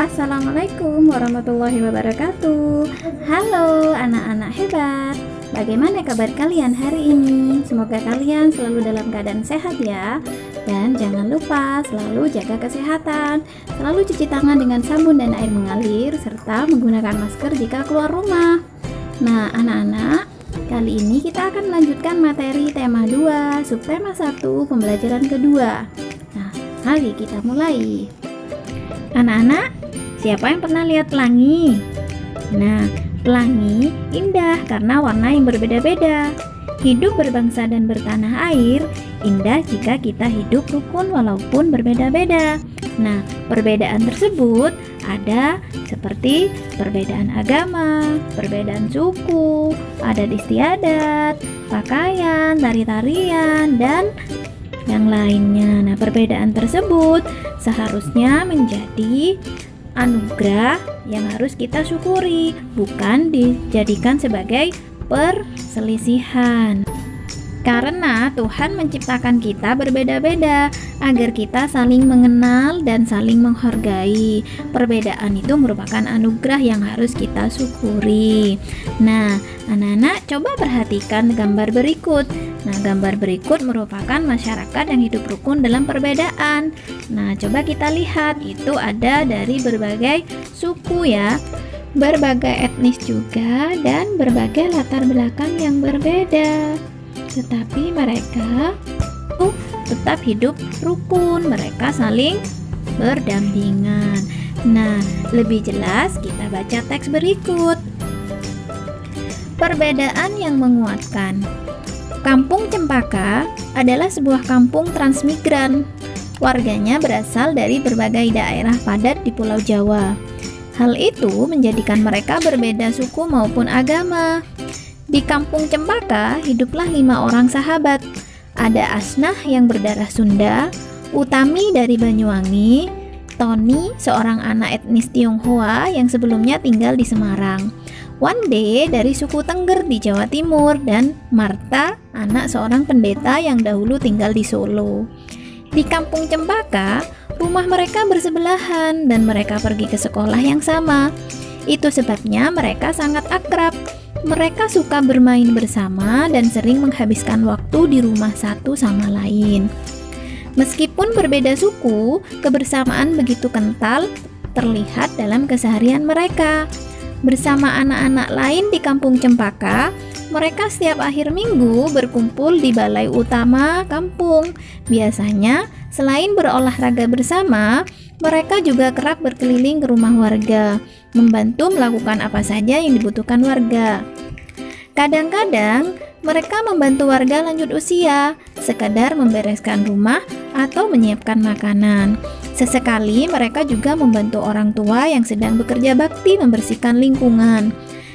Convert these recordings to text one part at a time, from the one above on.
Assalamualaikum warahmatullahi wabarakatuh. Halo anak-anak hebat. Bagaimana kabar kalian hari ini? Semoga kalian selalu dalam keadaan sehat ya. Dan jangan lupa selalu jaga kesehatan. Selalu cuci tangan dengan sabun dan air mengalir, serta menggunakan masker jika keluar rumah. Nah anak-anak, kali ini kita akan melanjutkan materi tema 2, subtema 1, pembelajaran kedua. Nah, mari kita mulai. Anak-anak, siapa yang pernah lihat pelangi? Nah, pelangi indah karena warna yang berbeda-beda. Hidup berbangsa dan bertanah air indah jika kita hidup rukun walaupun berbeda-beda. Nah, perbedaan tersebut ada seperti perbedaan agama, perbedaan suku, adat istiadat, pakaian, tari-tarian, dan yang lainnya. Nah, perbedaan tersebut seharusnya menjadi anugerah yang harus kita syukuri, bukan dijadikan sebagai perselisihan. Karena Tuhan menciptakan kita berbeda-beda agar kita saling mengenal dan saling menghargai. Perbedaan itu merupakan anugerah yang harus kita syukuri. Nah, anak-anak coba perhatikan gambar berikut. Nah, gambar berikut merupakan masyarakat yang hidup rukun dalam perbedaan. Nah, coba kita lihat, itu ada dari berbagai suku ya, berbagai etnis juga, dan berbagai latar belakang yang berbeda. Tetapi mereka tetap hidup rukun, mereka saling berdampingan. Nah, lebih jelas kita baca teks berikut. Perbedaan yang menguatkan. Kampung Cempaka adalah sebuah kampung transmigran. Warganya berasal dari berbagai daerah padat di Pulau Jawa. Hal itu menjadikan mereka berbeda suku maupun agama. Di Kampung Cempaka hiduplah 5 orang sahabat. Ada Asnah yang berdarah Sunda, Utami dari Banyuwangi, Tony seorang anak etnis Tionghoa yang sebelumnya tinggal di Semarang, Wande dari suku Tengger di Jawa Timur, dan Marta anak seorang pendeta yang dahulu tinggal di Solo. Di Kampung Cempaka, rumah mereka bersebelahan dan mereka pergi ke sekolah yang sama. Itu sebabnya mereka sangat akrab. Mereka suka bermain bersama dan sering menghabiskan waktu di rumah satu sama lain. Meskipun berbeda suku, kebersamaan begitu kental terlihat dalam keseharian mereka. Bersama anak-anak lain di Kampung Cempaka, mereka setiap akhir minggu berkumpul di balai utama kampung. Biasanya, selain berolahraga bersama, mereka juga kerap berkeliling ke rumah warga, membantu melakukan apa saja yang dibutuhkan warga. Kadang-kadang, mereka membantu warga lanjut usia, sekadar membereskan rumah atau menyiapkan makanan. Sesekali mereka juga membantu orang tua yang sedang bekerja bakti membersihkan lingkungan.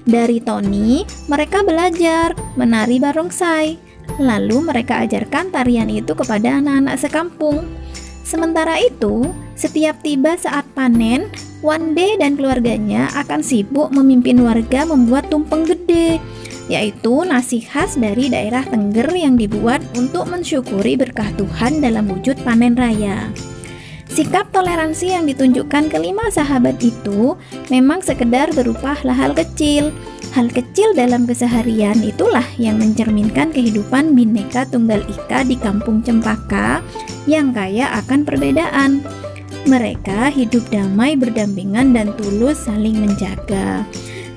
Dari Tony, mereka belajar menari barongsai. Lalu mereka ajarkan tarian itu kepada anak-anak sekampung. Sementara itu, setiap tiba saat panen, Wande dan keluarganya akan sibuk memimpin warga membuat tumpeng gede, yaitu nasi khas dari daerah Tengger yang dibuat untuk mensyukuri berkah Tuhan dalam wujud panen raya. Sikap toleransi yang ditunjukkan kelima sahabat itu memang sekedar berupa hal kecil. Hal kecil dalam keseharian itulah yang mencerminkan kehidupan Bhinneka Tunggal Ika di Kampung Cempaka yang kaya akan perbedaan. Mereka hidup damai berdampingan dan tulus saling menjaga.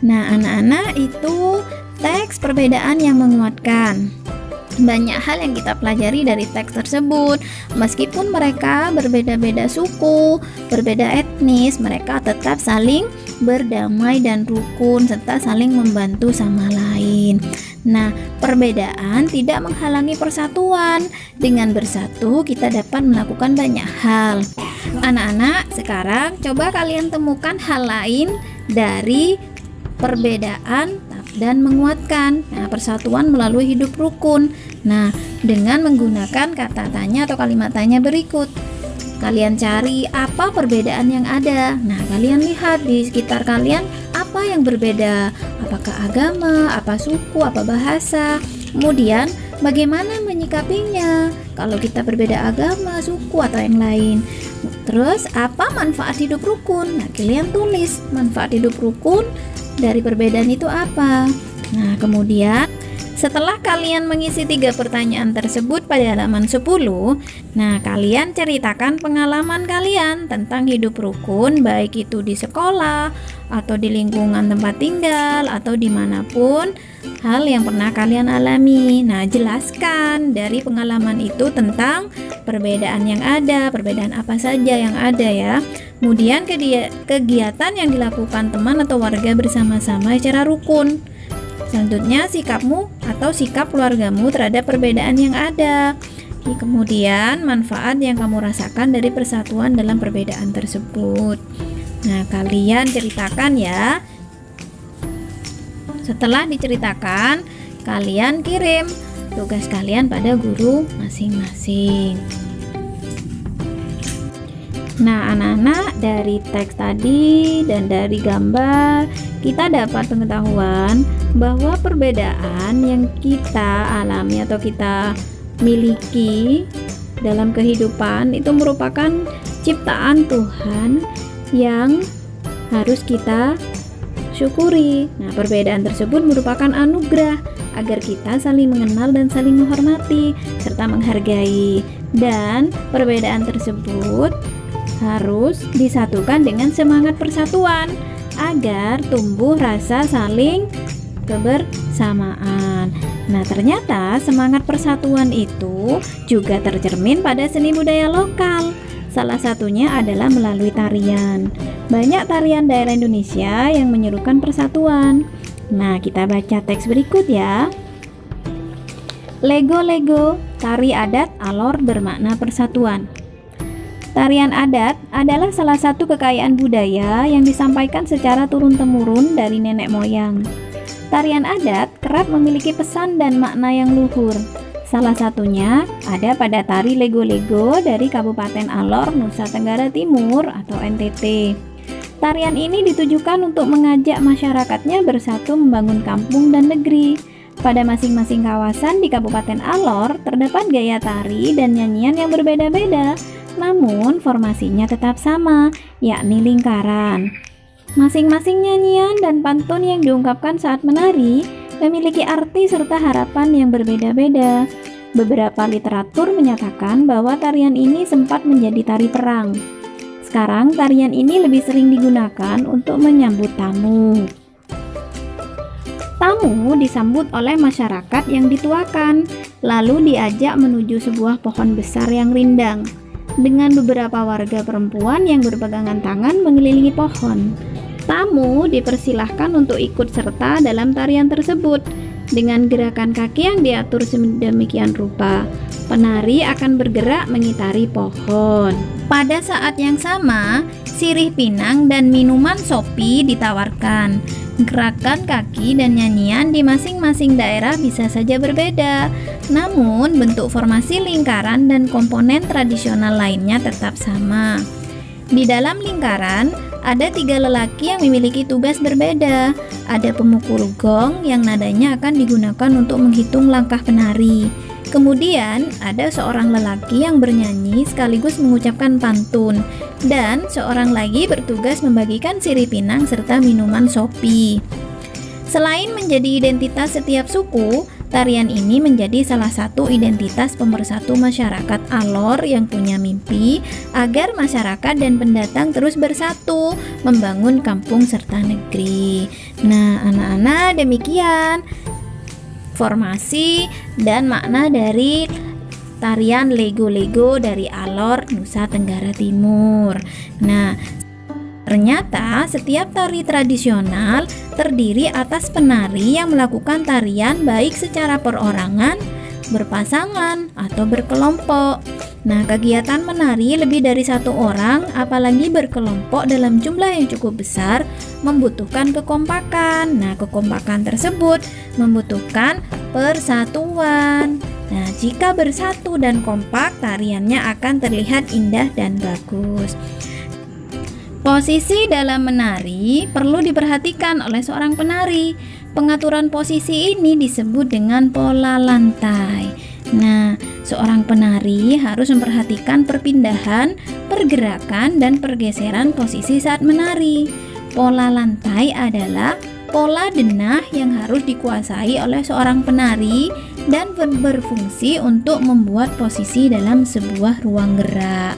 Nah anak-anak, itu teks perbedaan yang menguatkan. Banyak hal yang kita pelajari dari teks tersebut. Meskipun mereka berbeda-beda suku, berbeda etnis, mereka tetap saling berdamai dan rukun serta saling membantu sama lain. Nah, perbedaan tidak menghalangi persatuan. Dengan bersatu, kita dapat melakukan banyak hal. Anak-anak, sekarang coba kalian temukan hal lain dari perbedaan dan menguatkan. Nah, persatuan melalui hidup rukun. Nah, dengan menggunakan kata tanya atau kalimat tanya berikut. Kalian cari apa perbedaan yang ada. Nah, kalian lihat di sekitar kalian apa yang berbeda. Apakah agama, apa suku, apa bahasa. Kemudian, bagaimana menyikapinya? Kalau kita berbeda agama, suku, atau yang lain. Terus apa manfaat hidup rukun? Nah, kalian tulis manfaat hidup rukun dari perbedaan itu apa. Nah, kemudian setelah kalian mengisi 3 pertanyaan tersebut pada halaman 10, nah kalian ceritakan pengalaman kalian tentang hidup rukun, baik itu di sekolah atau di lingkungan tempat tinggal atau dimanapun hal yang pernah kalian alami. Nah, jelaskan dari pengalaman itu tentang perbedaan yang ada, perbedaan apa saja yang ada ya. Kemudian kegiatan yang dilakukan teman atau warga bersama-sama secara rukun. Selanjutnya sikapmu atau sikap keluargamu terhadap perbedaan yang ada. Kemudian manfaat yang kamu rasakan dari persatuan dalam perbedaan tersebut. Nah, kalian ceritakan ya. Setelah diceritakan, kalian kirim tugas kalian pada guru masing-masing. Nah, anak-anak, dari teks tadi dan dari gambar kita dapat pengetahuan bahwa perbedaan yang kita alami atau kita miliki dalam kehidupan itu merupakan ciptaan Tuhan yang harus kita syukuri. Nah, perbedaan tersebut merupakan anugerah agar kita saling mengenal dan saling menghormati serta menghargai. Dan perbedaan tersebut harus disatukan dengan semangat persatuan agar tumbuh rasa saling kebersamaan. Nah, ternyata semangat persatuan itu juga tercermin pada seni budaya lokal. Salah satunya adalah melalui tarian. Banyak tarian daerah Indonesia yang menyerukan persatuan. Nah, kita baca teks berikut ya. Lego-lego, tari adat Alor bermakna persatuan. Tarian adat adalah salah satu kekayaan budaya yang disampaikan secara turun-temurun dari nenek moyang. Tarian adat kerap memiliki pesan dan makna yang luhur. Salah satunya ada pada tari Lego-lego dari Kabupaten Alor, Nusa Tenggara Timur atau NTT. Tarian ini ditujukan untuk mengajak masyarakatnya bersatu membangun kampung dan negeri. Pada masing-masing kawasan di Kabupaten Alor terdapat gaya tari dan nyanyian yang berbeda-beda, namun formasinya tetap sama, yakni lingkaran. Masing-masing nyanyian dan pantun yang diungkapkan saat menari memiliki arti serta harapan yang berbeda-beda. Beberapa literatur menyatakan bahwa tarian ini sempat menjadi tari perang. Sekarang tarian ini lebih sering digunakan untuk menyambut tamu. Tamu disambut oleh masyarakat yang dituakan, lalu diajak menuju sebuah pohon besar yang rindang, dengan beberapa warga perempuan yang berpegangan tangan mengelilingi pohon. Tamu dipersilahkan untuk ikut serta dalam tarian tersebut dengan gerakan kaki yang diatur sedemikian rupa. Penari akan bergerak mengitari pohon. Pada saat yang sama, sirih pinang dan minuman sopi ditawarkan. Gerakan kaki dan nyanyian di masing-masing daerah bisa saja berbeda, namun bentuk formasi lingkaran dan komponen tradisional lainnya tetap sama. Di dalam lingkaran, ada 3 lelaki yang memiliki tugas berbeda. Ada pemukul gong yang nadanya akan digunakan untuk menghitung langkah penari. Kemudian ada seorang lelaki yang bernyanyi sekaligus mengucapkan pantun, dan seorang lagi bertugas membagikan sirih pinang serta minuman sopi. Selain menjadi identitas setiap suku, tarian ini menjadi salah satu identitas pemersatu masyarakat Alor yang punya mimpi agar masyarakat dan pendatang terus bersatu membangun kampung serta negeri. Nah, anak-anak, demikian formasi dan makna dari tarian Lego-lego dari Alor, Nusa Tenggara Timur. Nah, ternyata setiap tari tradisional terdiri atas penari yang melakukan tarian baik secara perorangan, berpasangan, atau berkelompok. Nah, kegiatan menari lebih dari 1 orang, apalagi berkelompok dalam jumlah yang cukup besar, membutuhkan kekompakan. Nah, kekompakan tersebut membutuhkan persatuan. Nah, jika bersatu dan kompak, tariannya akan terlihat indah dan bagus. Posisi dalam menari perlu diperhatikan oleh seorang penari. Pengaturan posisi ini disebut dengan pola lantai. Nah, seorang penari harus memperhatikan perpindahan, pergerakan, dan pergeseran posisi saat menari. Pola lantai adalah pola denah yang harus dikuasai oleh seorang penari dan berfungsi untuk membuat posisi dalam sebuah ruang gerak.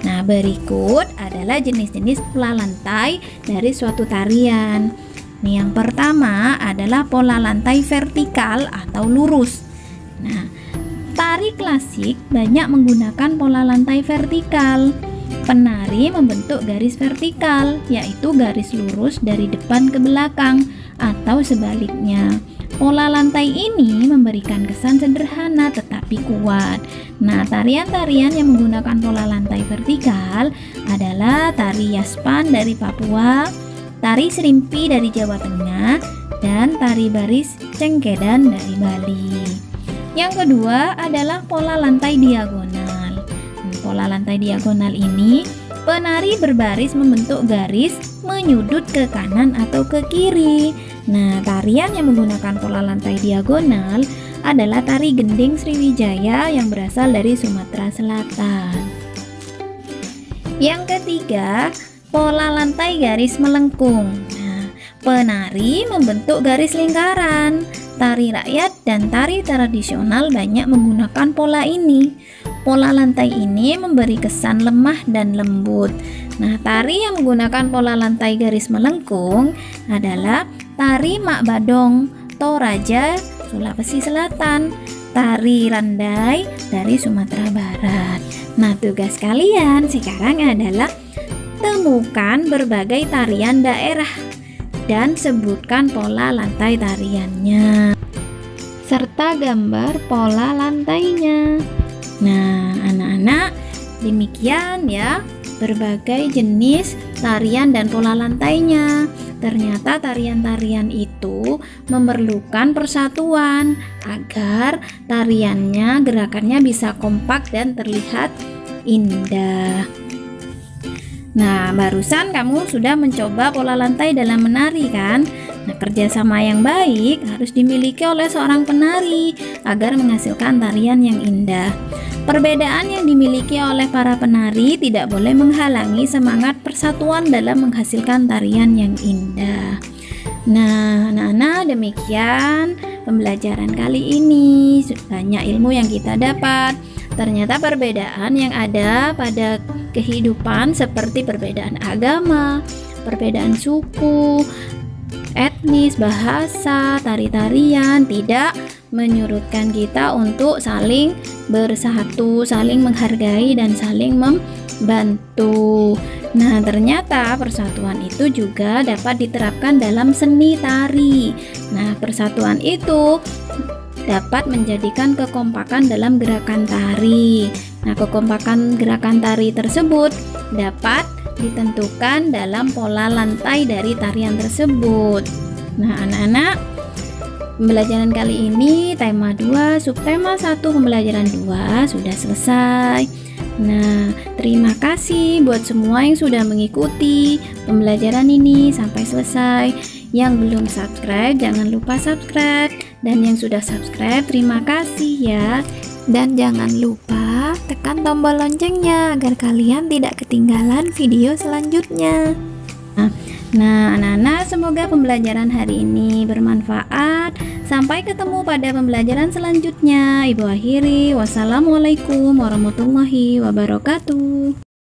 Nah, berikut adalah jenis-jenis pola lantai dari suatu tarian. Nih, yang pertama adalah pola lantai vertikal atau lurus. Nah, tari klasik banyak menggunakan pola lantai vertikal. Penari membentuk garis vertikal, yaitu garis lurus dari depan ke belakang atau sebaliknya. Pola lantai ini memberikan kesan sederhana tetapi kuat. Nah, tarian-tarian yang menggunakan pola lantai vertikal adalah tari Yaspan dari Papua, tari Serimpi dari Jawa Tengah, dan tari baris Cengkedan dari Bali. Yang kedua adalah pola lantai diagonal. Pola lantai diagonal ini, penari berbaris membentuk garis menyudut ke kanan atau ke kiri. Nah, tarian yang menggunakan pola lantai diagonal adalah tari gending Sriwijaya yang berasal dari Sumatera Selatan. Yang ketiga, pola lantai garis melengkung. Nah, penari membentuk garis lingkaran. Tari rakyat dan tari tradisional banyak menggunakan pola ini. Pola lantai ini memberi kesan lemah dan lembut. Nah, tari yang menggunakan pola lantai garis melengkung adalah tari Mak Badong, Toraja, Sulawesi Selatan, tari Randai dari Sumatera Barat. Nah, tugas kalian sekarang adalah temukan berbagai tarian daerah dan sebutkan pola lantai tariannya serta gambar pola lantainya. Nah, anak-anak, demikian ya berbagai jenis tarian dan pola lantainya. Ternyata tarian-tarian itu memerlukan persatuan agar tariannya, gerakannya bisa kompak dan terlihat indah. Nah, barusan kamu sudah mencoba pola lantai dalam menari kan? Nah, kerjasama yang baik harus dimiliki oleh seorang penari agar menghasilkan tarian yang indah. Perbedaan yang dimiliki oleh para penari tidak boleh menghalangi semangat persatuan dalam menghasilkan tarian yang indah. Nah, anak-anak, demikian pembelajaran kali ini. Banyak ilmu yang kita dapat. Ternyata perbedaan yang ada pada kehidupan seperti perbedaan agama, perbedaan suku, etnis, bahasa, tari-tarian tidak menyurutkan kita untuk saling bersatu, saling menghargai dan saling membantu. Nah, ternyata persatuan itu juga dapat diterapkan dalam seni tari. Nah, persatuan itu dapat menjadikan kekompakan dalam gerakan tari. Nah, kekompakan gerakan tari tersebut dapat ditentukan dalam pola lantai dari tarian tersebut. Nah, anak-anak, pembelajaran kali ini tema 2, subtema 1, pembelajaran 2 sudah selesai. Nah, terima kasih buat semua yang sudah mengikuti pembelajaran ini sampai selesai. Yang belum subscribe, jangan lupa subscribe. Dan yang sudah subscribe, terima kasih ya. Dan jangan lupa tekan tombol loncengnya agar kalian tidak ketinggalan video selanjutnya. Nah, anak-anak, semoga pembelajaran hari ini bermanfaat. Sampai ketemu pada pembelajaran selanjutnya. Ibu akhiri, wassalamualaikum warahmatullahi wabarakatuh.